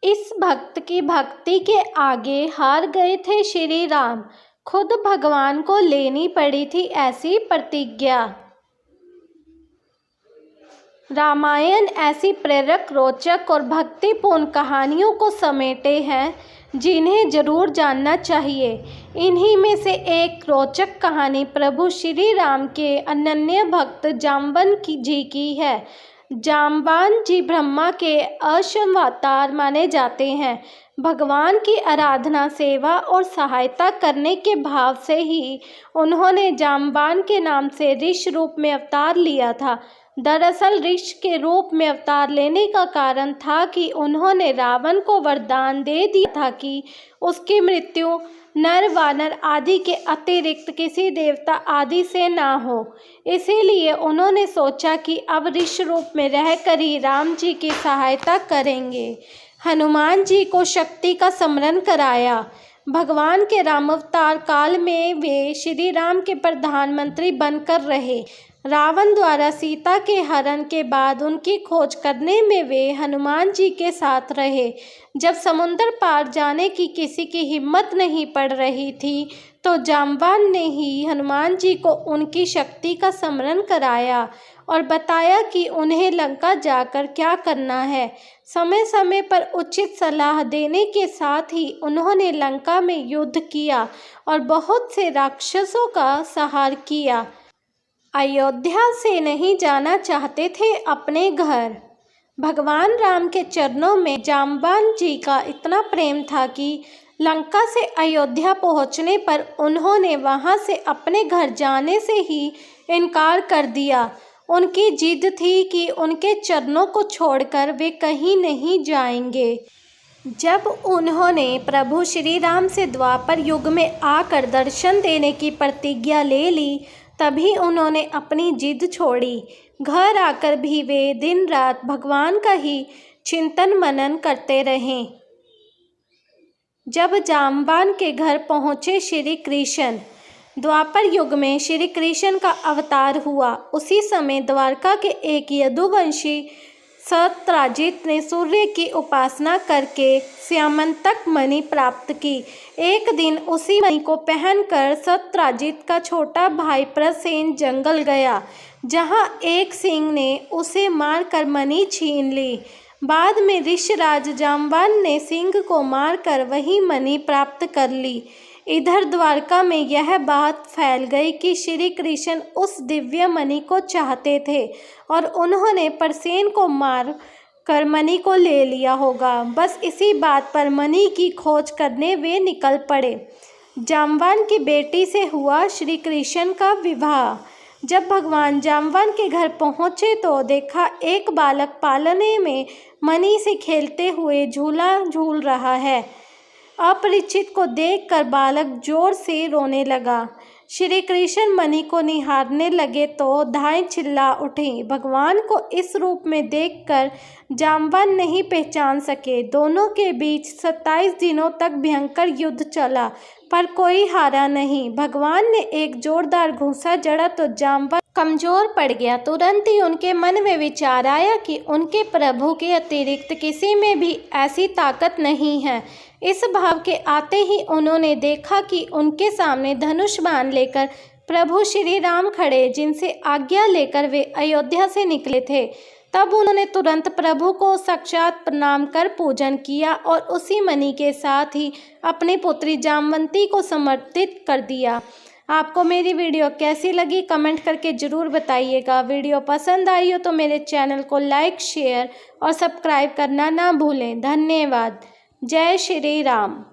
इस भक्त की भक्ति के आगे हार गए थे श्री राम। खुद भगवान को लेनी पड़ी थी ऐसी प्रतिज्ञा। रामायण ऐसी प्रेरक, रोचक और भक्तिपूर्ण कहानियों को समेटे हैं जिन्हें जरूर जानना चाहिए। इन्हीं में से एक रोचक कहानी प्रभु श्री राम के अनन्य भक्त जाम्बवन जी की है। जाम्बवन जी ब्रह्मा के अंशावतार माने जाते हैं। भगवान की आराधना, सेवा और सहायता करने के भाव से ही उन्होंने जाम्बवन के नाम से ऋषि रूप में अवतार लिया था। दरअसल ऋषि के रूप में अवतार लेने का कारण था कि उन्होंने रावण को वरदान दे दिया था कि उसकी मृत्यु नर, वानर आदि के अतिरिक्त किसी देवता आदि से ना हो। इसीलिए उन्होंने सोचा कि अब ऋषि रूप में रहकर ही राम जी की सहायता करेंगे। हनुमान जी को शक्ति का स्मरण कराया। भगवान के रामावतार काल में वे श्री राम के प्रधानमंत्री बनकर रहे। रावण द्वारा सीता के हरण के बाद उनकी खोज करने में वे हनुमान जी के साथ रहे। जब समुद्र पार जाने की किसी की हिम्मत नहीं पड़ रही थी तो जाम्बवन ने ही हनुमान जी को उनकी शक्ति का स्मरण कराया और बताया कि उन्हें लंका जाकर क्या करना है। समय समय पर उचित सलाह देने के साथ ही उन्होंने लंका में युद्ध किया और बहुत से राक्षसों का संहार किया। अयोध्या से नहीं जाना चाहते थे अपने घर। भगवान राम के चरणों में जाम्बवन जी का इतना प्रेम था कि लंका से अयोध्या पहुंचने पर उन्होंने वहां से अपने घर जाने से ही इनकार कर दिया। उनकी जिद थी कि उनके चरणों को छोड़कर वे कहीं नहीं जाएंगे। जब उन्होंने प्रभु श्री राम से द्वापर युग में आकर दर्शन देने की प्रतिज्ञा ले ली तभी उन्होंने अपनी जिद छोड़ी। घर आकर भी वे दिन रात भगवान का ही चिंतन मनन करते रहे। जब जाम्बवन के घर पहुँचे श्री कृष्ण, द्वापर युग में श्री कृष्ण का अवतार हुआ। उसी समय द्वारका के एक यदुवंशी सत्यजित ने सूर्य की उपासना करके स्यमंतक मणि प्राप्त की। एक दिन उसी मणि को पहनकर सत्यजित का छोटा भाई प्रसेन जंगल गया, जहां एक सिंह ने उसे मारकर मणि छीन ली। बाद में ऋषिराज जाम्बवन ने सिंह को मारकर वही मणि प्राप्त कर ली। इधर द्वारका में यह बात फैल गई कि श्री कृष्ण उस दिव्य मणि को चाहते थे और उन्होंने प्रसेन को मार कर मणि को ले लिया होगा। बस इसी बात पर मणि की खोज करने वे निकल पड़े। जाम्बवन की बेटी से हुआ श्री कृष्ण का विवाह। जब भगवान जाम्बवन के घर पहुँचे तो देखा एक बालक पालने में मणि से खेलते हुए झूला झूल रहा है। अपरिचित को देखकर बालक जोर से रोने लगा। श्री कृष्ण मणि को निहारने लगे तो धाएं चिल्ला उठी। भगवान को इस रूप में देखकर जाम्बवन नहीं पहचान सके। दोनों के बीच 27 दिनों तक भयंकर युद्ध चला पर कोई हारा नहीं। भगवान ने एक जोरदार घूंसा जड़ा तो जाम्बवन कमजोर पड़ गया। तुरंत ही उनके मन में विचार आया कि उनके प्रभु के अतिरिक्त किसी में भी ऐसी ताकत नहीं है। इस भाव के आते ही उन्होंने देखा कि उनके सामने धनुष बाण लेकर प्रभु श्री राम खड़े, जिनसे आज्ञा लेकर वे अयोध्या से निकले थे। तब उन्होंने तुरंत प्रभु को साक्षात प्रणाम कर पूजन किया और उसी मणि के साथ ही अपनी पुत्री जामवंती को समर्पित कर दिया। आपको मेरी वीडियो कैसी लगी कमेंट करके ज़रूर बताइएगा। वीडियो पसंद आई हो तो मेरे चैनल को लाइक, शेयर और सब्सक्राइब करना ना भूलें। धन्यवाद। जय श्री राम।